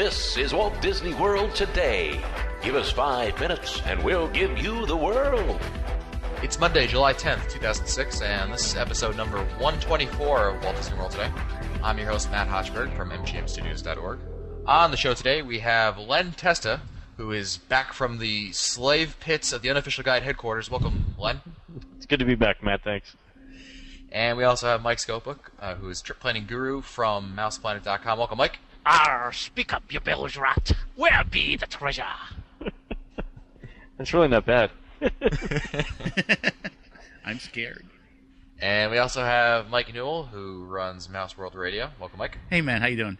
This is Walt Disney World Today. Give us 5 minutes and we'll give you the world. It's Monday, July 10th, 2006, and this is episode number 124 of Walt Disney World Today. I'm your host, Matt Hochberg from mgmstudios.org. On the show today, we have Len Testa, who is back from the slave pits of the Unofficial Guide headquarters. Welcome, Len. It's good to be back, Matt. Thanks. And we also have Mike Skopuk, who is trip planning guru from mouseplanet.com. Welcome, Mike. Speak up, you bilge rat. Where be the treasure? That's really not bad. I'm scared. And we also have Mike Newell, who runs Mouse World Radio. Welcome, Mike. Hey, man, how you doing?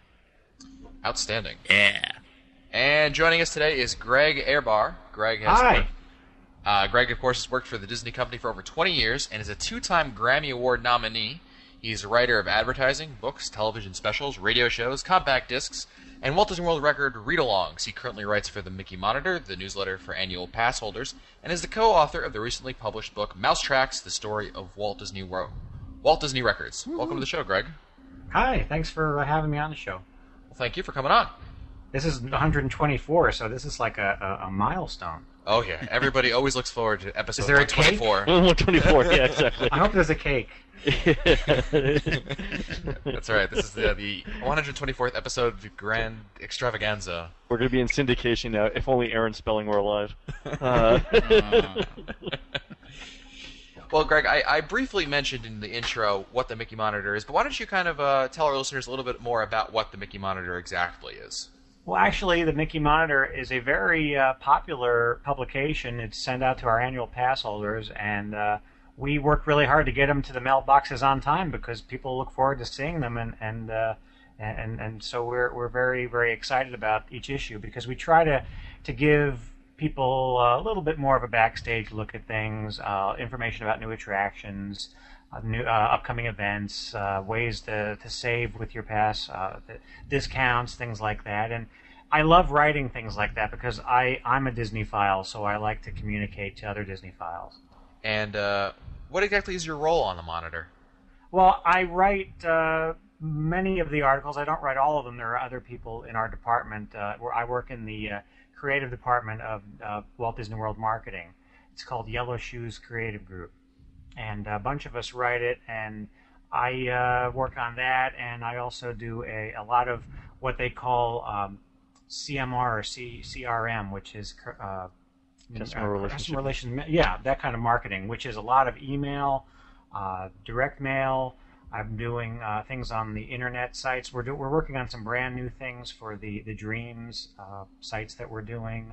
Outstanding. Yeah. And joining us today is Greg Ehrbar. Greg has Greg, of course, has worked for the Disney Company for over 20 years and is a 2-time Grammy Award nominee. He's a writer of advertising, books, television specials, radio shows, compact discs, and Walt Disney World Record read-alongs. He currently writes for the Mickey Monitor, the newsletter for annual pass holders, and is the co-author of the recently published book Mouse Tracks: The Story of Walt Disney Records. Woo-hoo. Welcome to the show, Greg. Hi, thanks for having me on the show. Well, thank you for coming on. This is 124, so this is like a milestone. Oh, yeah. Everybody always looks forward to episode Is there a cake? 124. 124, yeah, exactly. I hope there's a cake. That's right. This is the 124th episode of the Grand Extravaganza. We're going to be in syndication now, if only Aaron Spelling were alive. Well, Greg, I briefly mentioned in the intro what the Mickey Monitor is, but why don't you kind of tell our listeners a little bit more about what the Mickey Monitor exactly is? Well, actually, the Mickey Monitor is a very popular publication. It's sent out to our annual pass holders, and we work really hard to get them to the mailboxes on time because people look forward to seeing them, and so we're very, very excited about each issue because we try to give people a little bit more of a backstage look at things, information about new attractions, new upcoming events, ways to save with your pass, discounts, things like that. And I love writing things like that because I'm a Disney file, so I like to communicate to other Disney files. And what exactly is your role on the Monitor? Well, I write many of the articles. I don't write all of them. There are other people in our department. Where I work in the creative department of Walt Disney World Marketing. It's called Yellow Shoes Creative Group. And a bunch of us write it, and I work on that, and I also do a lot of what they call CMR or CRM, which is customer relations. Yeah, that kind of marketing, which is a lot of email, direct mail. I'm doing things on the internet sites. We're working on some brand new things for the Dreams sites that we're doing,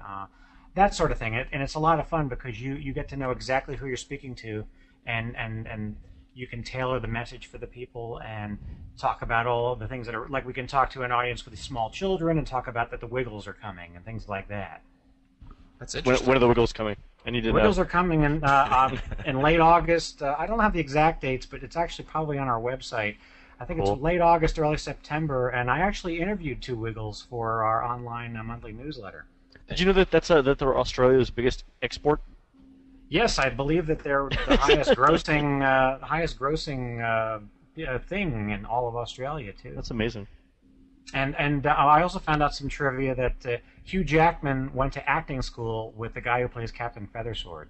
that sort of thing. And it's a lot of fun because you get to know exactly who you're speaking to, and you can tailor the message for the people and talk about all the things that are, like we can talk to an audience with small children and talk about that the Wiggles are coming and things like that. That's interesting. When are the Wiggles coming? I need to know. Wiggles are coming in late August. I don't have the exact dates, but it's actually probably on our website. I think it's late August, early September, and I actually interviewed 2 Wiggles for our online monthly newsletter. Did you know that that they're Australia's biggest export? Yes, I believe that they're the highest grossing thing in all of Australia too. That's amazing. And I also found out some trivia that Hugh Jackman went to acting school with the guy who plays Captain Feathersword.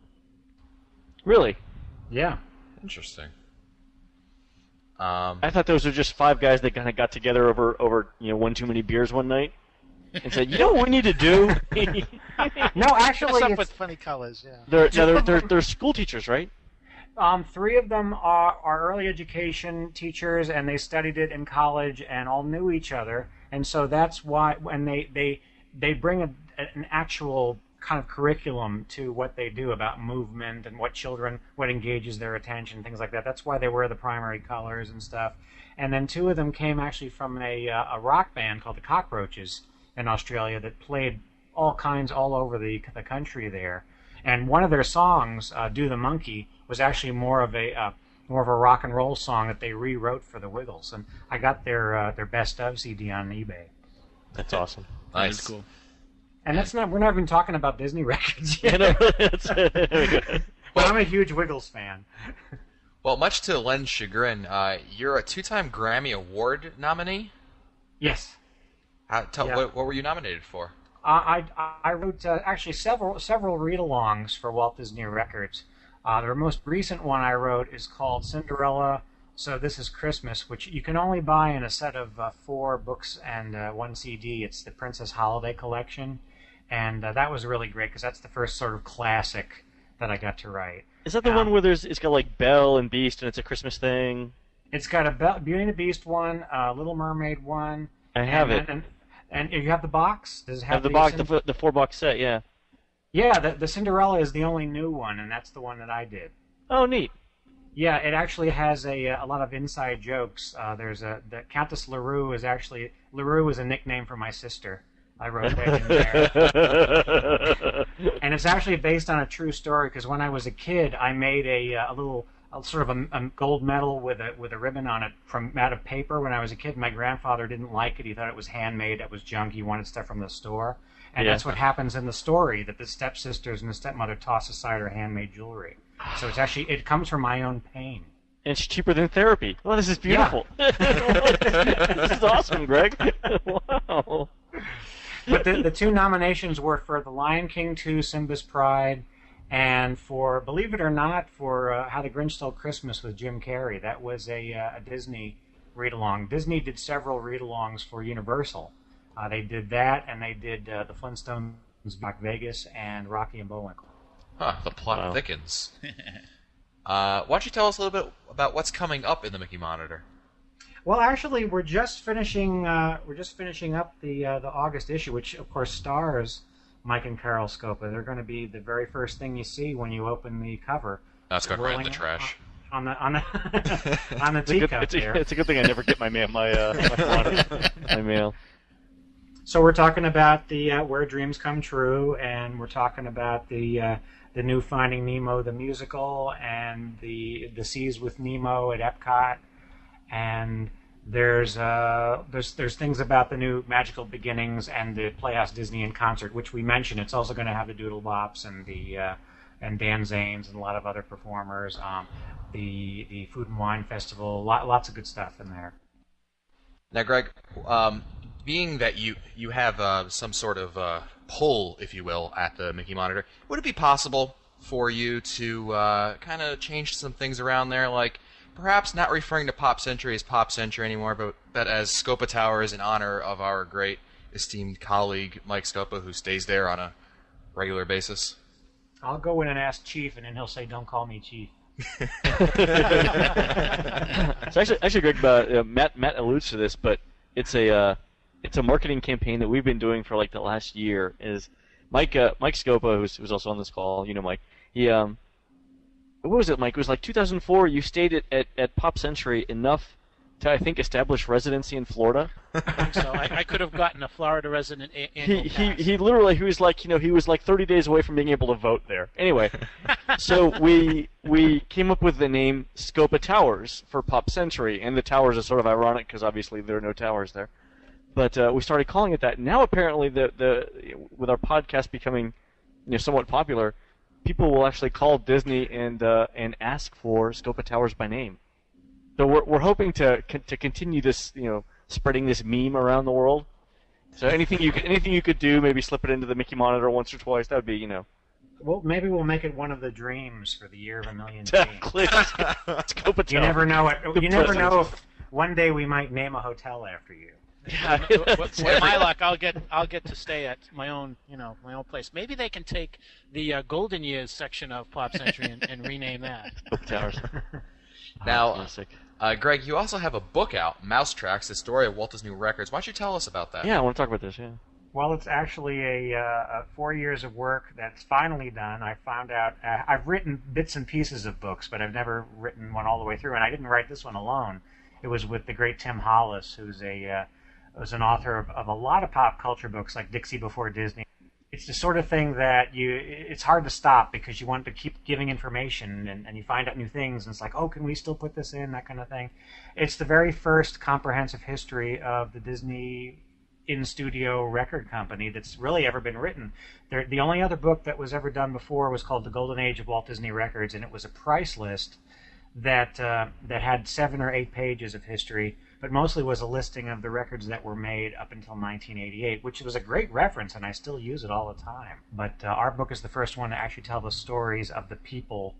Really? Yeah. Interesting. I thought those were just 5 guys that kind of got together over one too many beers one night and said, you know what we need to do? No, actually, What's up with funny colors? Yeah. They're school teachers, right? 3 of them are early education teachers, and they studied it in college and all knew each other. And so that's why when they bring an actual kind of curriculum to what they do about movement and what engages their attention, things like that. That's why they wear the primary colors and stuff. And then 2 of them came actually from a rock band called the Cockroaches in Australia that played all over the country there. And one of their songs, "Do the Monkey," was actually more of a rock and roll song that they rewrote for the Wiggles. And I got their best of CD on eBay. That's awesome. Nice. That's cool. And we're not even talking about Disney records yet. Well, I'm a huge Wiggles fan. Well, much to Len's chagrin, you're a 2-time Grammy Award nominee? Yes. Yeah. What were you nominated for? I wrote actually several read-alongs for Walt Disney Records. The most recent one I wrote is called Cinderella. So This Is Christmas, which you can only buy in a set of 4 books and 1 CD. It's the Princess Holiday Collection, and that was really great because that's the first sort of classic that I got to write. Is that the one where it's got like Belle and Beast and it's a Christmas thing? It's got a Beauty and the Beast one, a Little Mermaid one. I have it. And you have the box? Does it have the box, the 4-box set, yeah. Yeah, the Cinderella is the only new one, and that's the one that I did. Oh, neat. Yeah, it actually has a lot of inside jokes. The Countess LaRue is actually a nickname for my sister. I wrote that in there, and it's actually based on a true story. Because when I was a kid, I made a sort of a gold medal with a ribbon on it out of paper. When I was a kid, my grandfather didn't like it. He thought it was handmade. It was junk. He wanted stuff from the store, and that's what happens in the story. That the stepsisters and the stepmother toss aside her handmade jewelry. So it comes from my own pain. And it's cheaper than therapy. Oh, this is beautiful. Yeah. This is awesome, Greg. Wow. But the 2 nominations were for The Lion King 2, Simba's Pride, and for, believe it or not, for How the Grinch Stole Christmas with Jim Carrey. That was a Disney read-along. Disney did several read-alongs for Universal. They did that, and they did The Flintstones, Back Vegas, and Rocky and Bullwinkle. Huh, the plot thickens. Why don't you tell us a little bit about what's coming up in the Mickey Monitor? Well, actually, we're just finishing up the August issue, which of course stars Mike and Carol Scopa. They're going to be the very first thing you see when you open the cover. That's going right in the trash. On the teacup there. It's a good thing I never get my mail. My mail. So we're talking about the Where Dreams Come True, and we're talking about the new Finding Nemo the musical, and the Seas with Nemo at Epcot, and there's things about the new Magical Beginnings and the Playhouse Disney in Concert, which we mentioned. It's also going to have the Doodle Bops and and Dan Zanes and a lot of other performers. The Food and Wine Festival, lots of good stuff in there. Now, Greg, being that you have some sort of pull, if you will, at the Mickey Monitor, would it be possible for you to kind of change some things around there, like perhaps not referring to Pop Century as Pop Century anymore, but as Scopa Towers in honor of our great esteemed colleague Mike Scopa, who stays there on a regular basis? I'll go in and ask Chief, and then he'll say, "Don't call me Chief." So actually, Greg, Matt alludes to this, but it's a marketing campaign that we've been doing for like the last year. Is Mike Scopa, who's also on this call, you know Mike. He what was it, Mike? It was like 2004. You stayed at Pop Century enough to, I think, establish residency in Florida. So I could have gotten a Florida resident annual pass. He literally, he was like 30 days away from being able to vote there. Anyway, so we came up with the name Scopa Towers for Pop Century, and the towers are sort of ironic because obviously there are no towers there. But we started calling it that. Now apparently, with our podcast becoming somewhat popular, people will actually call Disney and ask for Scopa Towers by name. So we're hoping to continue this, spreading this meme around the world. So anything you could do, maybe slip it into the Mickey Monitor once or twice. That would be, Well, maybe we'll make it one of the dreams for the year of a million Exactly. Scopa Towers. You never know it. You never know if one day we might name a hotel after you. Yeah, with my luck, I'll get to stay at my own place. Maybe they can take the Golden Years section of Pop Century and rename that. Scopa Towers. Now, Greg, you also have a book out, Mousetracks: The Story of Walt Disney Records. Why don't you tell us about that? Yeah, I want to talk about this. Yeah. Well, it's actually a 4 years of work that's finally done. I found out I've written bits and pieces of books, but I've never written one all the way through. And I didn't write this one alone. It was with the great Tim Hollis, who's was an author of a lot of pop culture books like Dixie Before Disney. It's the sort of thing that it's hard to stop because you want to keep giving information and you find out new things and it's like, oh, can we still put this in, that kind of thing. It's the very first comprehensive history of the Disney in-studio record company that's really ever been written. The only other book that was ever done before was called The Golden Age of Walt Disney Records, and it was a price list that had 7 or 8 pages of history. but mostly was a listing of the records that were made up until 1988, which was a great reference, and I still use it all the time. But our book is the first one to actually tell the stories of the people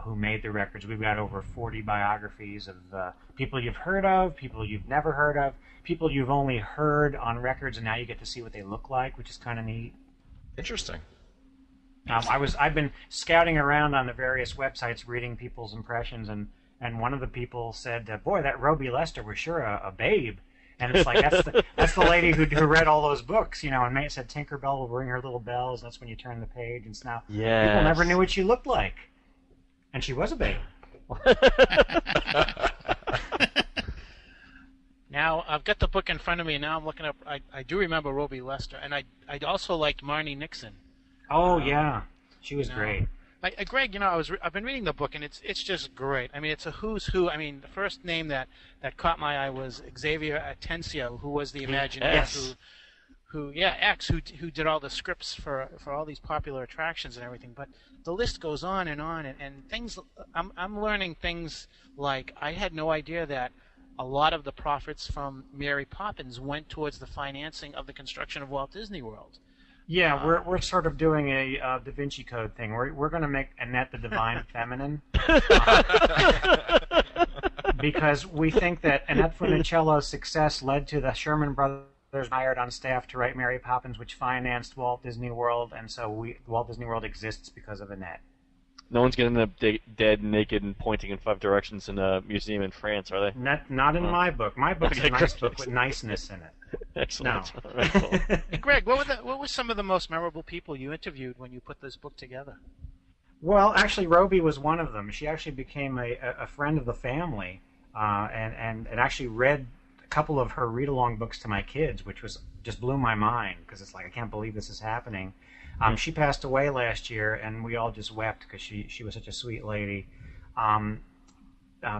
who made the records. We've got over 40 biographies of people you've heard of, people you've never heard of, people you've only heard on records, and now you get to see what they look like, which is kind of neat. Interesting. I've been scouting around on the various websites, reading people's impressions, and one of the people said, "Boy, that Roby Lester was sure a babe." And it's like that's the lady who read all those books, you know. And it said Tinkerbell will ring her little bells. That's when you turn the page. And so now people never knew what she looked like, and she was a babe. Now I've got the book in front of me, and now I'm looking up. I do remember Roby Lester, and I also liked Marnie Nixon. Oh yeah, she was great. Greg, you know, I've been reading the book, and it's just great. I mean, it's a who's who. I mean, the first name that caught my eye was Xavier Atencio, who was the Imagineer, who did all the scripts for all these popular attractions and everything. But the list goes on, and things. I'm learning things like I had no idea that a lot of the profits from Mary Poppins went towards the financing of the construction of Walt Disney World. Yeah, we're sort of doing a Da Vinci Code thing. We're going to make Annette the Divine Feminine because we think that Annette Funicello's success led to the Sherman Brothers hired on staff to write Mary Poppins, which financed Walt Disney World, and so Walt Disney World exists because of Annette. No one's going to end up dead, naked, and pointing in 5 directions in a museum in France, are they? Not in my book. My book is a nice book with niceness in it. Excellent. No. Hey, Greg, what were some of the most memorable people you interviewed when you put this book together? Well, actually, Roby was one of them. She actually became a friend of the family, and actually read a couple of her read-along books to my kids, which just blew my mind because it's like I can't believe this is happening. She passed away last year, and we all just wept because she was such a sweet lady.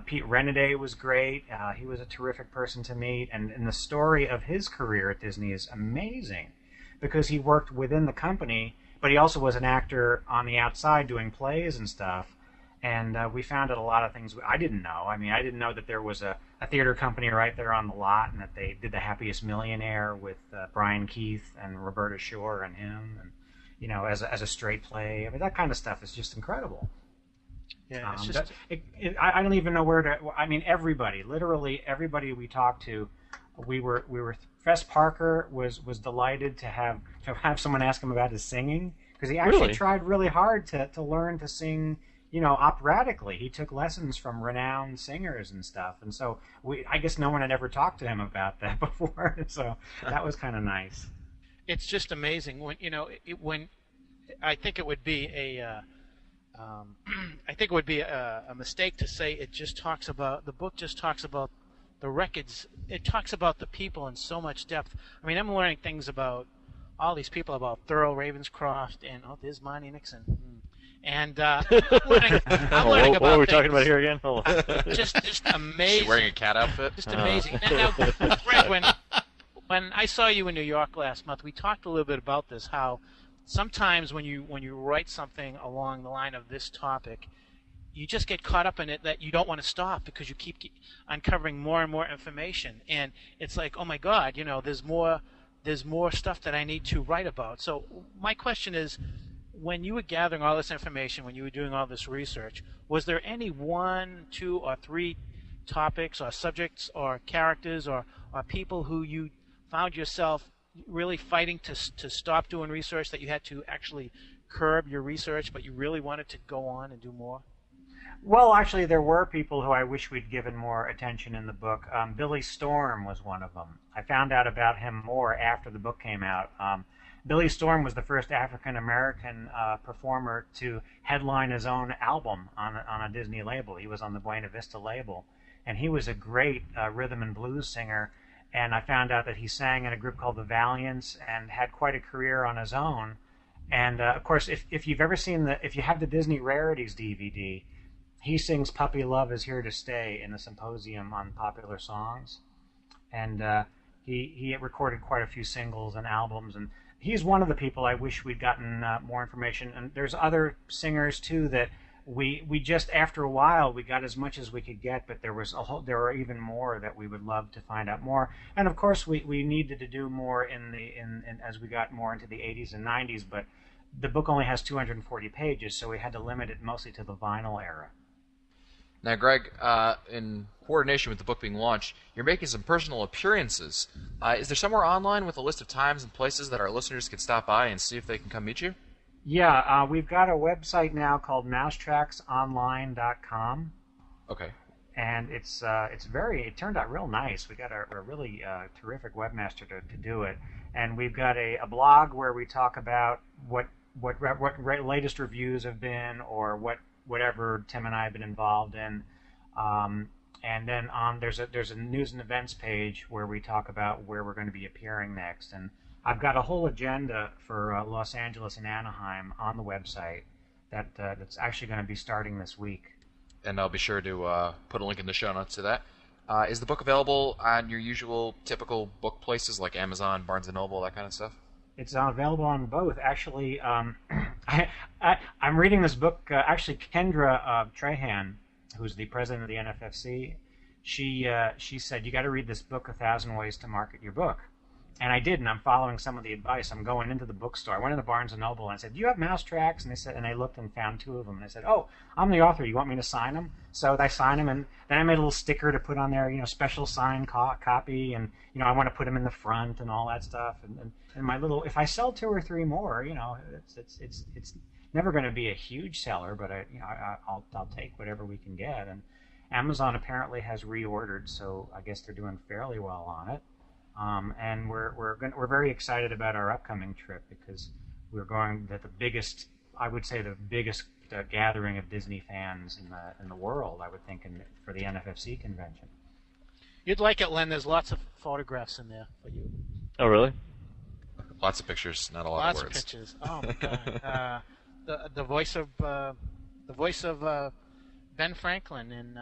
Pete Renaday was great. He was a terrific person to meet, and the story of his career at Disney is amazing because he worked within the company, but he also was an actor on the outside doing plays and stuff. And we found out a lot of things I didn't know. I mean, I didn't know that there was a theater company right there on the lot, and that they did The Happiest Millionaire with Brian Keith and Roberta Shore and him, and you know, as a straight play. I mean, that kind of stuff is just incredible. Yeah, it's just... I don't even know where to. I mean, everybody, literally everybody we talked to, we were. Fess Parker was delighted to have someone ask him about his singing because he actually tried really hard to learn to sing, you know, operatically. He took lessons from renowned singers and stuff, and so I guess no one had ever talked to him about that before. So that was kind of nice. It's just amazing when when I think it would be a mistake to say it just talks about the book just talks about the records. It talks about the people in so much depth. I mean, I'm learning things about all these people, about Thurl Ravenscroft, and there's Marnie Nixon. And I'm learning about what are we talking about here again? just amazing. She's wearing a cat outfit. Just amazing. Now, Greg, when I saw you in New York last month, we talked a little bit about this. How sometimes when you write something along the line of this topic, you just get caught up in it that you don't want to stop because you keep uncovering more and more information, and it's like, oh my God, you know, there's more stuff that I need to write about. So my question is, when you were gathering all this information, when you were doing all this research, was there any 1, 2, or 3 topics or subjects or characters or people who you found yourself really fighting to stop doing research, that you had to actually curb your research, but you really wanted to go on and do more? Well, actually, there were people who I wish we'd given more attention in the book. Billy Storm was one of them. I found out about him more after the book came out. Billy Storm was the first African-American performer to headline his own album on a Disney label. He was on the Buena Vista label, and he was a great rhythm and blues singer. And I found out that he sang in a group called the Valiants and had quite a career on his own. And of course, if you've ever seen if you have the Disney Rarities DVD, he sings "Puppy Love Is Here to Stay" in the Symposium on Popular Songs, and he recorded quite a few singles and albums. And he's one of the people I wish we'd gotten more information. And there's other singers too that we just, after a while, we got as much as we could get, but there were even more that we would love to find out more. And of course, we needed to do more in as we got more into the 80s and 90s, but the book only has 240 pages, so we had to limit it mostly to the vinyl era. Now, Greg, in coordination with the book being launched, you're making some personal appearances. Is there somewhere online with a list of times and places that our listeners could stop by and see if they can come meet you? Yeah, we've got a website now called mousetracksonline.com. Okay. And it turned out real nice. We got a really terrific webmaster to do it. And we've got a blog where we talk about what latest reviews have been, or whatever Tim and I have been involved in. And then there's a news and events page where we talk about where we're going to be appearing next. And I've got a whole agenda for Los Angeles and Anaheim on the website that's actually going to be starting this week. And I'll be sure to put a link in the show notes to that. Is the book available on your usual typical book places like Amazon, Barnes & Noble, that kind of stuff? It's available on both. Actually, I'm reading this book. Actually, Kendra Trahan, who's the president of the NFFC, she said, you got to read this book, 1,000 Ways to Market Your Book. And I did, and I'm following some of the advice. I'm going into the bookstore. I went into Barnes & Noble, and I said, do you have mouse tracks? And I looked and found 2 of them. And I said, oh, I'm the author. You want me to sign them? So I signed them, and then I made a little sticker to put on there, special signed copy, and, I want to put them in the front and all that stuff. And my little, if I sell 2 or 3 more, it's never going to be a huge seller, but I'll take whatever we can get. And Amazon apparently has reordered, so I guess they're doing fairly well on it. And we're very excited about our upcoming trip, because we're going to the biggest gathering of Disney fans in the world, I would think, for the NFFC convention. You'd like it, Len. There's lots of photographs in there for you. Oh, really? Lots of pictures, not a lot of words. Lots of pictures. Oh my God. The voice of Ben Franklin in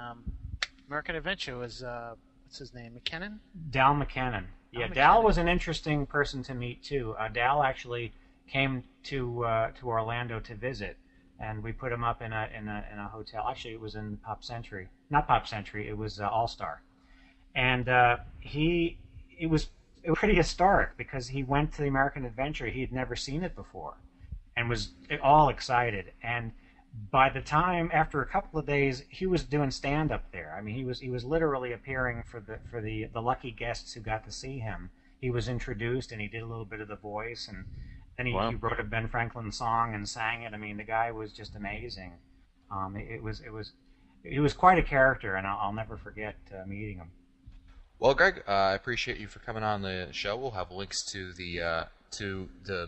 American Adventure was what's his name? McKinnon? Dal McKinnon. Yeah, Dal was an interesting person to meet too. Dal actually came to Orlando to visit, and we put him up in a hotel. Actually, it was in not Pop Century. It was All Star, and it was pretty historic, because he went to the American Adventure. He had never seen it before, and was all excited. And by the time, after a couple of days, he was doing stand-up there. I mean, he was literally appearing for the lucky guests who got to see him. He was introduced, and he did a little bit of the voice, and then he wrote a Ben Franklin song and sang it. I mean, the guy was just amazing. He was quite a character, and I'll never forget meeting him. Well, Greg, I appreciate you for coming on the show. We'll have links to the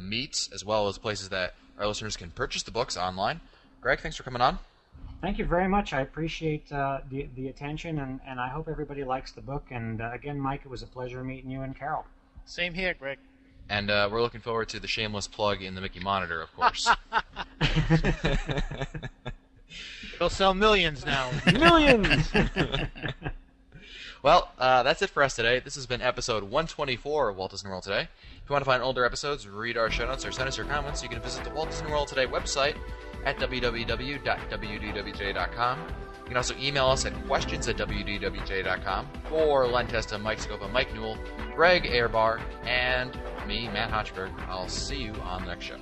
meets, as well as places that our listeners can purchase the books online. Greg, thanks for coming on. Thank you very much. I appreciate the attention, and I hope everybody likes the book. And again, Mike, it was a pleasure meeting you and Carol. Same here, Greg. And we're looking forward to the shameless plug in the Mickey Monitor, of course. It'll sell millions now. Millions! Well, that's it for us today. This has been episode 124 of Walt Disney World Today. If you want to find older episodes, read our show notes, or send us your comments, you can visit the Walt Disney World Today website at www.wdwj.com. You can also email us at questions@wdwj.com. For Len Testa, Mike Scopa, Mike Newell, Greg Airbar, and me, Matt Hochberg. I'll see you on the next show.